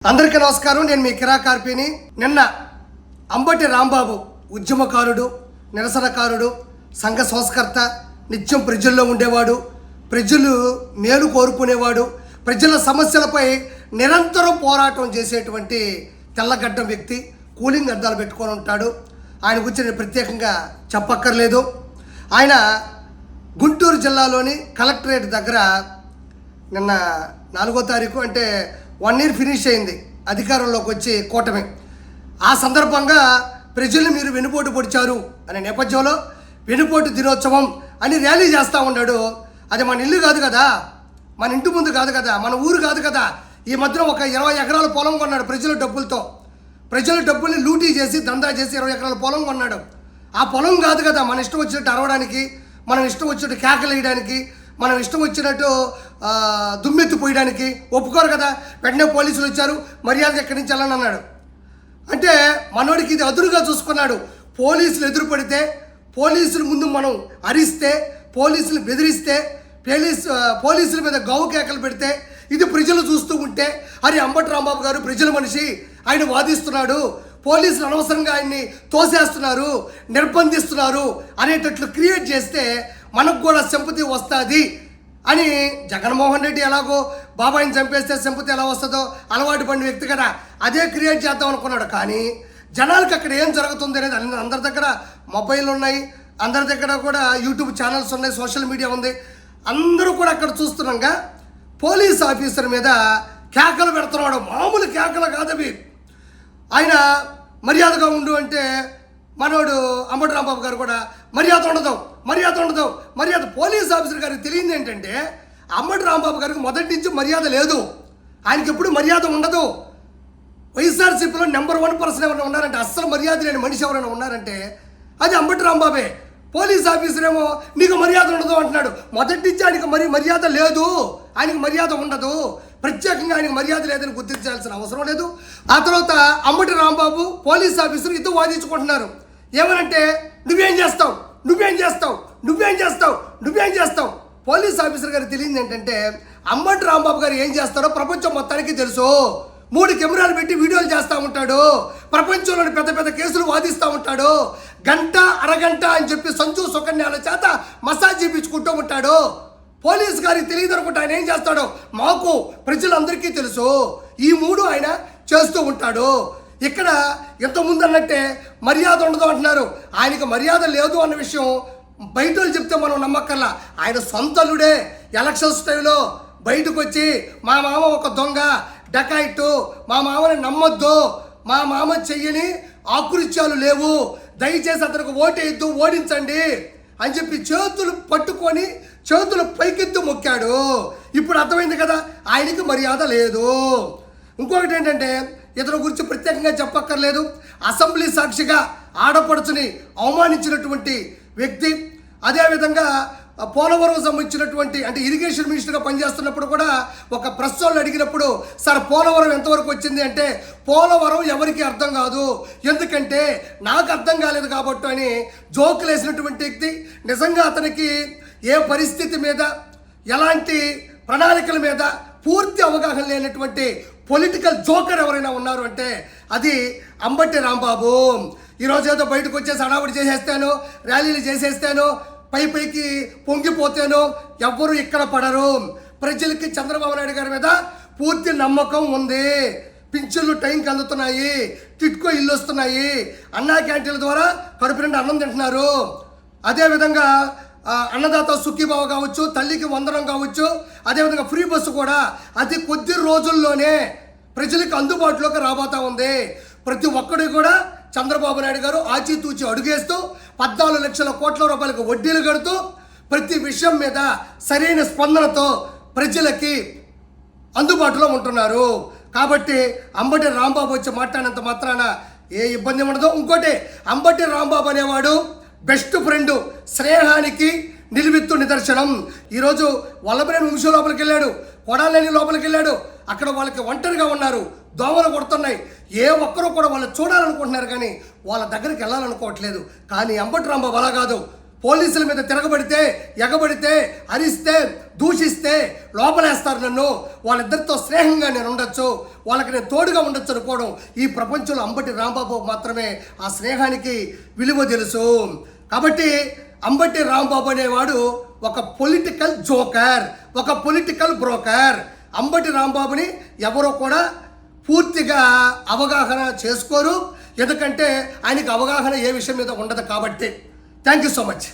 అందరికీ నమస్కారం. నేను మీ కిరా కార్పీని. నిన్న అంబటి రాంబాబు ఉద్యమకారుడు, నిరసనకారుడు, సంఘ సంస్కర్త, నిత్యం ప్రజల్లో ఉండేవాడు, ప్రజలు మేలు కోరుకునేవాడు, ప్రజల సమస్యలపై నిరంతరం పోరాటం చేసేటువంటి తెల్లగడ్డ వ్యక్తి, కూలింగ్ అద్దాలు పెట్టుకొని ఉంటాడు. ఆయన గురించి నేను ప్రత్యేకంగా చెప్పక్కర్లేదు. ఆయన గుంటూరు జిల్లాలోని కలెక్టరేట్ దగ్గర నిన్న 4వ తారీఖు అంటే 1 year ఫినిష్ అయింది అధికారంలోకి వచ్చి కూటమి. ఆ సందర్భంగా ప్రజలు మీరు వెనుపోటు పొడిచారు అనే నేపథ్యంలో వెనుపోటు దినోత్సవం అని ర్యాలీ చేస్తూ ఉన్నాడు. అది మన ఇల్లు కాదు కదా, మన ఇంటి ముందు కాదు కదా, మన ఊరు కాదు కదా. ఈ మధ్యన ఒక 20 ఎకరాల పొలం కొన్నాడు ప్రజల డబ్బులతో. ప్రజల డబ్బుల్ని లూటీ చేసి దందా చేసి 20 ఎకరాల పొలం కొన్నాడు. ఆ పొలం కాదు కదా మన ఇష్టం వచ్చినట్టు అరవడానికి, మనం ఇష్టం వచ్చినట్టు కేకలు వేయడానికి, మనం ఇష్టం వచ్చినట్టు దుమ్మెత్తి పోయడానికి ఒప్పుకోరు కదా. వెంటనే పోలీసులు వచ్చారు, మర్యాద ఎక్కడి నుంచి వెళ్ళని అన్నాడు. అంటే మనోడికి ఇది అదురుగా చూసుకున్నాడు. పోలీసులు ఎదురుపడితే, పోలీసుల ముందు మనం అరిస్తే, పోలీసులు బెదిరిస్తే, పోలీసుల మీద గౌ కేకలు పెడితే, ఇది ప్రజలు చూస్తూ ఉంటే అరే అంబటి రాంబాబు గారు ప్రజల మనిషి, ఆయన వాదిస్తున్నాడు, పోలీసులు అనవసరంగా ఆయన్ని తోసేస్తున్నారు, నిర్బంధిస్తున్నారు అనేటట్లు క్రియేట్ చేస్తే మనకు కూడా సింపతి వస్తుంది అని జగన్మోహన్ రెడ్డి ఎలాగో బాబాయిని చంపేస్తే సింపతి ఎలా వస్తుందో అలవాటు పడిన వ్యక్తి కదా, అదే క్రియేట్ చేద్దాం అనుకున్నాడు. కానీ జనాలకు అక్కడ ఏం జరుగుతుంది అనేది అందరి దగ్గర మొబైల్ ఉన్నాయి, అందరి దగ్గర కూడా యూట్యూబ్ ఛానల్స్ ఉన్నాయి, సోషల్ మీడియా ఉంది. అందరూ కూడా అక్కడ చూస్తున్నాగా పోలీస్ ఆఫీసర్ మీద కేకలు పెడుతున్నాడు. మామూలు కేకలు కాదవి. ఆయన మర్యాదగా ఉండు అంటే మనోడు అంబటి రాంబాబు గారు కూడా మర్యాద ఉండదు. మర్యాద పోలీస్ ఆఫీసర్ గారికి తెలియదు ఏంటంటే అంబటి రాంబాబు గారికి మొదటి నుంచి మర్యాద లేదు, ఆయనకి ఎప్పుడు మర్యాద ఉండదు. వైఎస్ఆర్సీపీలో నెంబర్ 1 పర్సన్ ఎవరైనా ఉన్నారంటే, అస్సలు మర్యాద లేని మనిషి ఎవరైనా ఉన్నారంటే అది అంబటి రాంబాబే. పోలీస్ ఆఫీసర్ ఏమో నీకు మర్యాద ఉండదు అంటున్నాడు. మొదటి నుంచి ఆయనకి మర్యాద లేదు, ఆయనకి మర్యాద ఉండదు. ప్రత్యేకంగా ఆయనకు మర్యాద లేదని గుర్తించాల్సిన అవసరం లేదు. ఆ తర్వాత అంబటి రాంబాబు పోలీస్ ఆఫీసర్ ఇద్దరు వాదించుకుంటున్నారు. ఏమనంటే నువ్వేం చేస్తావు. పోలీస్ ఆఫీసర్ గారికి తెలియదు ఏంటంటే అంబటి రాంబాబు గారు ఏం చేస్తారో ప్రపంచం మొత్తానికి తెలుసు. 3 కెమెరాలు పెట్టి వీడియోలు చేస్తూ ఉంటాడు, ప్రపంచంలోని పెద్ద పెద్ద కేసులు వాదిస్తూ ఉంటాడు, గంట అరగంట అని చెప్పి సంజు సుకన్యాల చేత మసాజ్ చేయించుకుంటూ ఉంటాడు. పోలీస్ గారికి తెలియదు అనుకుంటే ఆయన ఏం చేస్తాడో మాకు ప్రజలందరికీ తెలుసు. ఈ 3 ఆయన చేస్తూ ఉంటాడు. ఇక్కడ ఇంతకుముందు అన్నట్టే మర్యాద ఉండదు అంటున్నారు. ఆయనకు మర్యాద లేదు అన్న విషయం బయట వాళ్ళు చెప్తే మనం నమ్మక్కర్లా. ఆయన సొంతలుడే ఎలక్షన్స్ టైంలో బయటకు వచ్చి మా మామ ఒక దొంగ డకాయిట్టు, మా మామని నమ్మొద్దు, మా మామ చెయ్యని ఆకృత్యాలు లేవు, దయచేసి అతనికి ఓటేయద్దు, ఓడించండి అని చెప్పి చేతులు పట్టుకొని చేతులు పైకెత్తు మొక్కాడు. ఇప్పుడు అర్థమైంది కదా ఆయనకి మర్యాద లేదు. ఇంకొకటి ఏంటంటే ఇతని గురించి ప్రత్యేకంగా చెప్పక్కర్లేదు. అసెంబ్లీ సాక్షిగా ఆడపడుచుని అవమానించినటువంటి వ్యక్తి. అదేవిధంగా పోలవరం సంబంధించినటువంటి అంటే ఇరిగేషన్ మినిస్టర్గా పనిచేస్తున్నప్పుడు కూడా ఒక ప్రెస్ వాళ్ళు అడిగినప్పుడు సార్ పోలవరం ఎంతవరకు వచ్చింది అంటే పోలవరం ఎవరికి అర్థం కాదు, ఎందుకంటే నాకు అర్థం కాలేదు కాబట్టి అని జోకులు వేసినటువంటి వ్యక్తి. నిజంగా అతనికి ఏ పరిస్థితి మీద ఎలాంటి ప్రణాళికల మీద పూర్తి అవగాహన లేనటువంటి పొలిటికల్ జోకర్ ఎవరైనా ఉన్నారు అంటే అది అంబటి రాంబాబు. ఈరోజు ఏదో బయటకు వచ్చేసి హడావుడి చేసేస్తాను, ర్యాలీలు చేసేస్తాను, పైకి పొంగిపోతాను, ఎవ్వరు ఇక్కడ పడరు. ప్రజలకి చంద్రబాబు నాయుడు గారి మీద పూర్తి నమ్మకం ఉంది. పింఛన్లు టైంకి అందుతున్నాయి, టిట్కో ఇల్లు వస్తున్నాయి, అన్నా క్యాంటీన్ల ద్వారా కడుపు నిండా అన్నం తింటున్నారు. అదేవిధంగా అన్నదాత సుఖీభావ కావచ్చు, తల్లికి వందనం కావచ్చు, అదేవిధంగా ఫ్రీ బస్సు కూడా అతి కొద్ది రోజుల్లోనే ప్రజలకు అందుబాటులోకి రాబోతా ఉంది. ప్రతి ఒక్కడి కూడా చంద్రబాబు నాయుడు గారు ఆచితూచి అడుగేస్తూ 14 లక్షల కోట్ల రూపాయలకు వడ్డీలు కడుతూ ప్రతి విషయం మీద సరైన స్పందనతో ప్రజలకి అందుబాటులో ఉంటున్నారు. కాబట్టి అంబటి రాంబాబు వచ్చి మాట్లాడినంత మాత్రాన ఏ ఇబ్బంది ఉండదు. ఇంకోటి అంబటి రాంబాబు అనేవాడు బెస్ట్ ఫ్రెండ్, స్నేహానికి నిలువెత్తు నిదర్శనం. ఈరోజు వల్లభనేని వంశీ లోపలికి వెళ్ళాడు, కొడాలని లోపలికి వెళ్ళాడు. అక్కడ వాళ్ళకి ఒంటరిగా ఉన్నారు, దోమలు కొడుతున్నాయి. ఏ ఒక్కరూ కూడా వాళ్ళు చూడాలనుకుంటున్నారు కానీ వాళ్ళ దగ్గరికి వెళ్ళాలనుకోవట్లేదు. కానీ అంబటి రాంబాబు అలా కాదు, పోలీసుల మీద తిరగబడితే, ఎగబడితే, అరిస్తే, దూషిస్తే లోపలేస్తారు నన్ను. వాళ్ళిద్దరితో స్నేహంగా నేను ఉండొచ్చు, వాళ్ళకి నేను తోడుగా ఉండొచ్చు అనుకోవడం, ఈ ప్రపంచంలో అంబటి రాంబాబు మాత్రమే ఆ స్నేహానికి విలువ తెలుసు. కాబట్టి అంబటి రాంబాబు అనేవాడు ఒక పొలిటికల్ జోకర్, ఒక పొలిటికల్ బ్రోకర్. అంబటి రాంబాబుని ఎవరో కూడా పూర్తిగా అవగాహన చేసుకోరు, ఎందుకంటే ఆయనకు అవగాహన ఏ విషయం మీద ఉండదు కాబట్టి. Thank you so much.